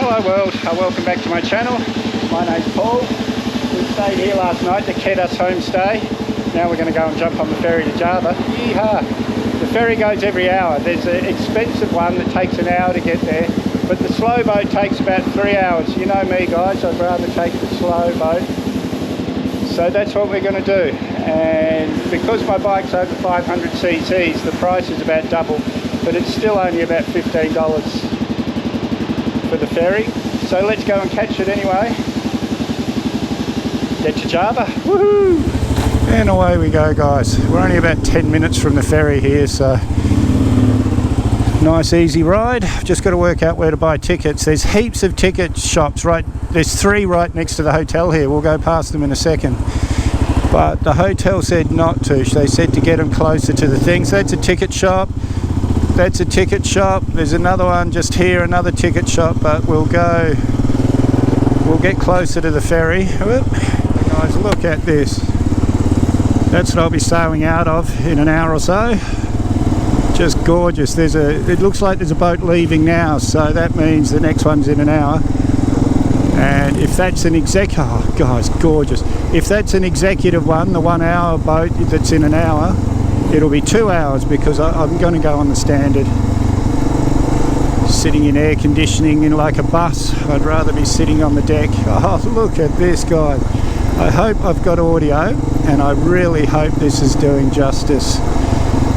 Hello world, welcome back to my channel. My name's Paul. We stayed here last night, the Kedas homestay. Now we're going to go and jump on the ferry to Java. Yeehaw! The ferry goes every hour. There's an expensive one that takes an hour to get there, but the slow boat takes about 3 hours. You know me guys, I'd rather take the slow boat. So that's what we're going to do. And because my bike's over 500 cc's, the price is about double, but it's still only about $15 for the ferry. So let's go and catch it anyway. Get to Java. Woohoo! And away we go guys. We're only about 10 minutes from the ferry here, so nice easy ride. Just got to work out where to buy tickets. There's heaps of ticket shops right, there's 3 right next to the hotel here. We'll go past them in a second. But the hotel said not to. They said to get them closer to the things. That's a ticket shop. That's a ticket shop. There's another one just here, another ticket shop, but we'll get closer to the ferry. Whoop. Guys, look at this. That's what I'll be sailing out of in an hour or so. Just gorgeous. It looks like there's a boat leaving now, so that means the next one's in an hour. And if that's an oh guys, gorgeous. If that's an executive one, the 1 hour boat that's in an hour, it'll be 2 hours because I'm going to go on the standard. Sitting in air conditioning in like a bus. I'd rather be sitting on the deck. Oh, look at this guy. I hope I've got audio, and I really hope this is doing justice,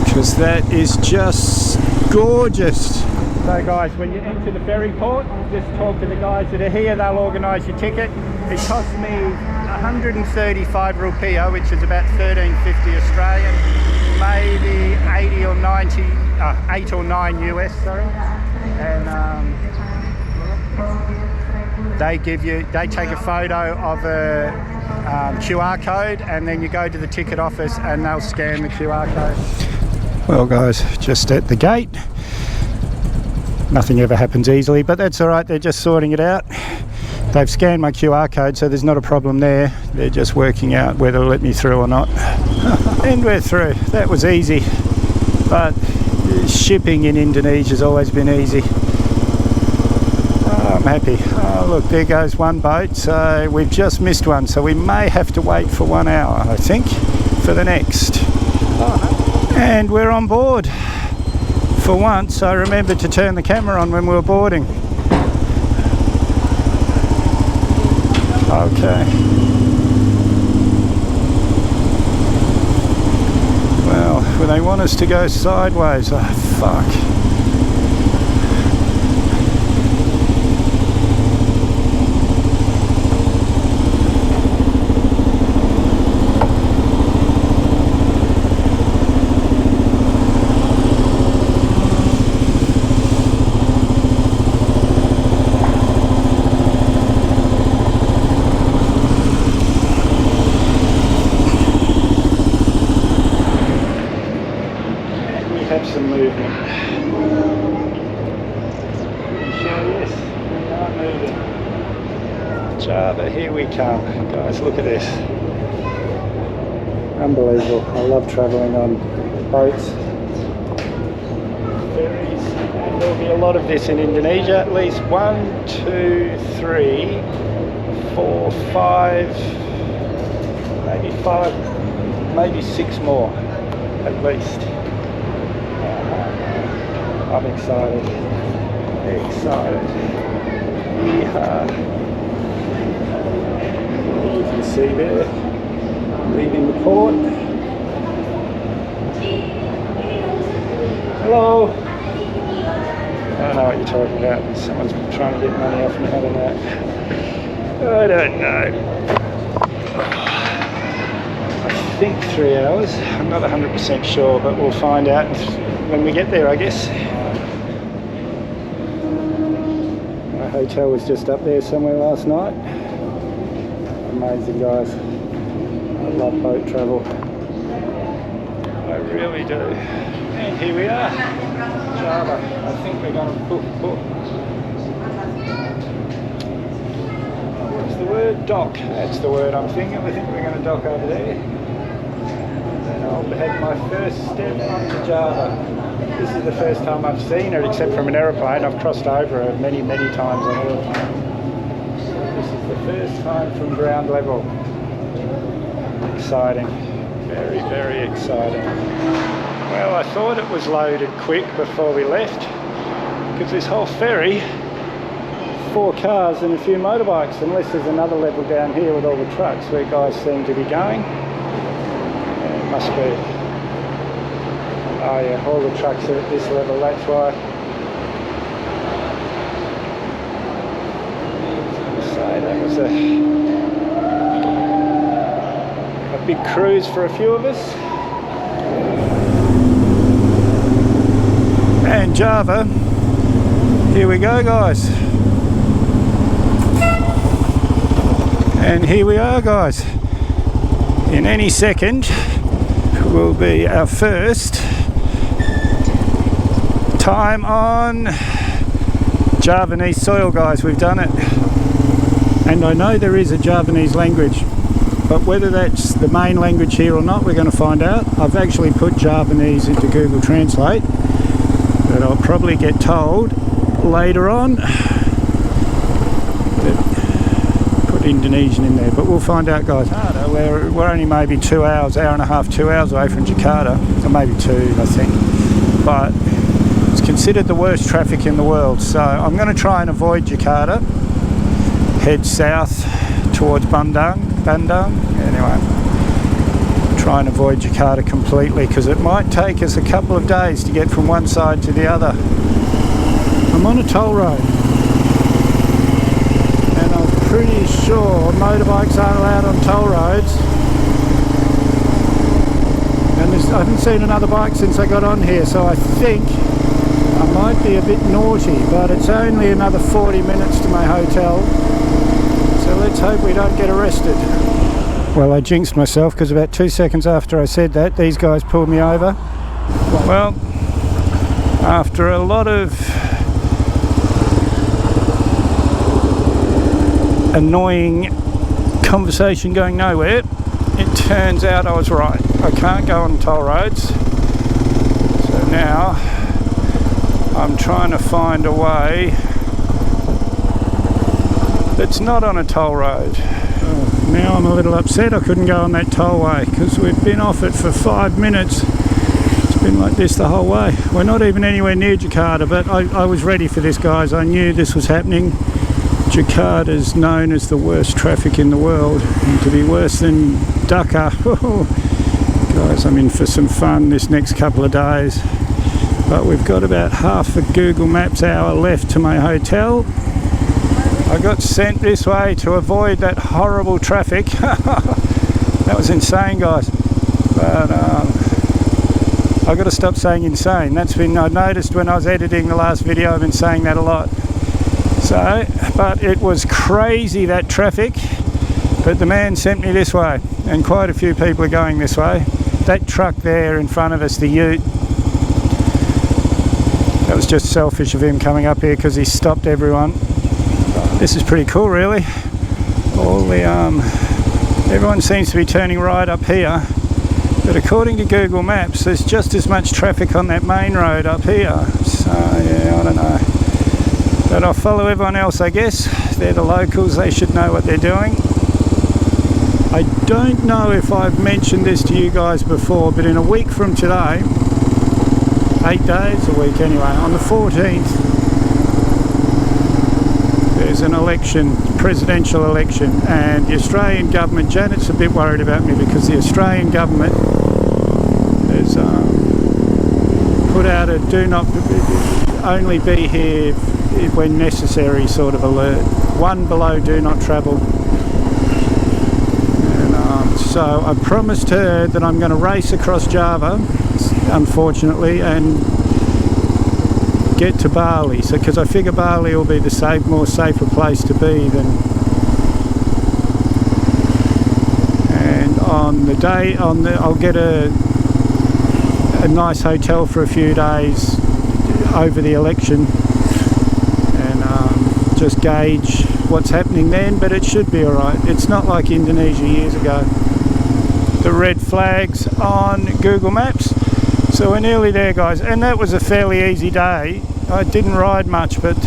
because that is just gorgeous. So guys, when you enter the ferry port, just talk to the guys that are here. They'll organise your ticket. It cost me 135 rupiah, which is about 13.50 Australian, maybe 80 or 90, 8 or 9 US, sorry. And they take a photo of a QR code, and then you go to the ticket office and they'll scan the QR code. Well guys, just at the gate. Nothing ever happens easily, but that's all right. They're just sorting it out. They've scanned my QR code, so there's not a problem there. They're just working out whether to let me through or not. And we're through. That was easy. But shipping in Indonesia has always been easy. I'm happy. Oh, look, there goes one boat. So we've just missed one. So we may have to wait for 1 hour, I think, for the next. And we're on board. For once, I remembered to turn the camera on when we were boarding. Okay. Well, they want us to go sideways. Oh, fuck. Some movement. Sure, yes, we are moving. Java, here we come. Guys, look at this. Unbelievable. I love travelling on boats, ferries, and there'll be a lot of this in Indonesia. At least 1, 2, 3, 4, 5, maybe 6 more at least. I'm excited. Excited. Yeehaw. You can see there, leaving the port. Hello. I don't know what you're talking about. Someone's trying to get money off me. I don't know. I don't know. I think 3 hours. I'm not 100% sure, but we'll find out when we get there, I guess. My hotel was just up there somewhere last night. Amazing guys. I love boat travel. I really do. And here we are. Java. I think we're going to book. What's the word? Dock. That's the word I'm thinking. I think we're going to dock over there. And then I've had my first step onto Java. This is the first time I've seen it, except from an aeroplane. I've crossed over it many, many times on aeroplane. This is the first time from ground level. Exciting. Very, very exciting. Well, I thought it was loaded quick before we left, because this whole ferry, 4 cars and a few motorbikes, unless there's another level down here with all the trucks where guys seem to be going. Yeah, it must be. Oh yeah, all the trucks are at this level, that's why. So that was a big cruise for a few of us. And Java, here we go guys. And here we are guys. In any second will be our first time on Javanese soil guys. We've done it. And I know there is a Javanese language, but whether that's the main language here or not, we're going to find out. I've actually put Javanese into Google Translate, but I'll probably get told later on that put Indonesian in there, but we'll find out guys. We're only maybe 2 hours, hour and a half, 2 hours away from Jakarta, or maybe 2 I think, but it's considered the worst traffic in the world, so I'm going to try and avoid Jakarta, head south towards Bandung, anyway, try and avoid Jakarta completely, because it might take us a couple of days to get from one side to the other. I'm on a toll road, and I'm pretty sure motorbikes aren't allowed on toll roads, and I haven't seen another bike since I got on here, so I think I might be a bit naughty, but it's only another 40 minutes to my hotel, so let's hope we don't get arrested. Well, I jinxed myself, because about 2 seconds after I said that, these guys pulled me over. Well, after a lot of annoying conversation going nowhere, it turns out I was right. I can't go on toll roads. So now I'm trying to find a way that's not on a toll road. Now I'm a little upset I couldn't go on that tollway, because we've been off it for 5 minutes. It's been like this the whole way. We're not even anywhere near Jakarta, but I was ready for this guys. I knew this was happening. Jakarta is known as the worst traffic in the world, and to be worse than Dhaka. Guys, I'm in for some fun this next couple of days, but we've got about half a Google Maps hour left to my hotel. I got sent this way to avoid that horrible traffic. That was insane guys, but I've got to stop saying insane. That's been, I noticed when I was editing the last video, I've been saying that a lot. So, but it was crazy, that traffic, but the man sent me this way, and quite a few people are going this way. That truck there in front of us, the ute, that was just selfish of him coming up here, because he stopped everyone. This is pretty cool really. All the everyone seems to be turning right up here, but according to Google Maps there's just as much traffic on that main road up here, so yeah, I don't know, but I'll follow everyone else I guess. They're the locals, they should know what they're doing. I don't know if I've mentioned this to you guys before, but in a week from today, 8 days, a week anyway, on the 14th there's an election, presidential election, and the Australian government, Janet's a bit worried about me, because the Australian government has put out a do not only be here when necessary sort of alert, 1 below do not travel. And so I promised her that I'm going to race across Java, unfortunately, and get to Bali, so because I figure Bali will be the more safer place to be than. And on the day, I'll get a nice hotel for a few days over the election, and just gauge what's happening then. But it should be all right. It's not like Indonesia years ago. the red flags on Google Maps. So we're nearly there, guys, and that was a fairly easy day. I didn't ride much, but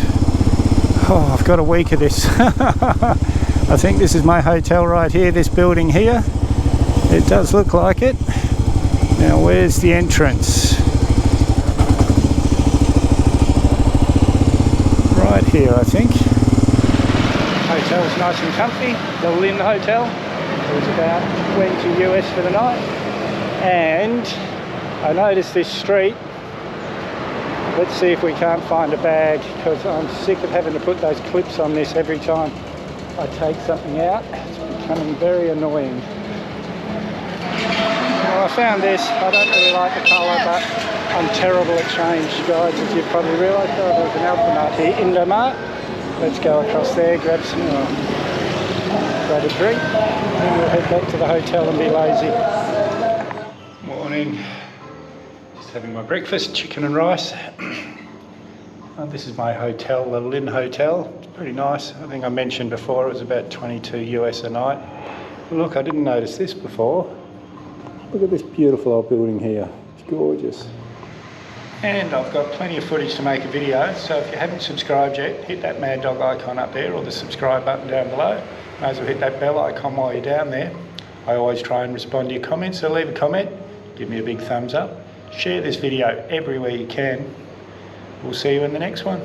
oh, I've got a week of this. I think this is my hotel right here, this building here. It does look like it. Now where's the entrance? Right here, I think. Hotel's nice and comfy, the Lynn Hotel. It was about 20 US for the night. And I noticed this street. Let's see if we can't find a bag, because I'm sick of having to put those clips on this every time I take something out. It's becoming very annoying. Well, I found this. I don't really like the colour, but I'm terrible at change, guys, as you've probably realised. Oh, there's an Alphamart here, Indomart. Let's go across there, grab some, grab a drink, and we'll head back to the hotel and be lazy. Morning. Just having my breakfast, chicken and rice. This is my hotel, the Lynn Hotel. It's pretty nice. I think I mentioned before it was about 22 US a night. Look, I didn't notice this before. Look at this beautiful old building here. It's gorgeous. And I've got plenty of footage to make a video, so if you haven't subscribed yet, hit that mad dog icon up there or the subscribe button down below. May as well hit that bell icon while you're down there. I always try and respond to your comments, so leave a comment, give me a big thumbs up, share this video everywhere you can. We'll see you in the next one.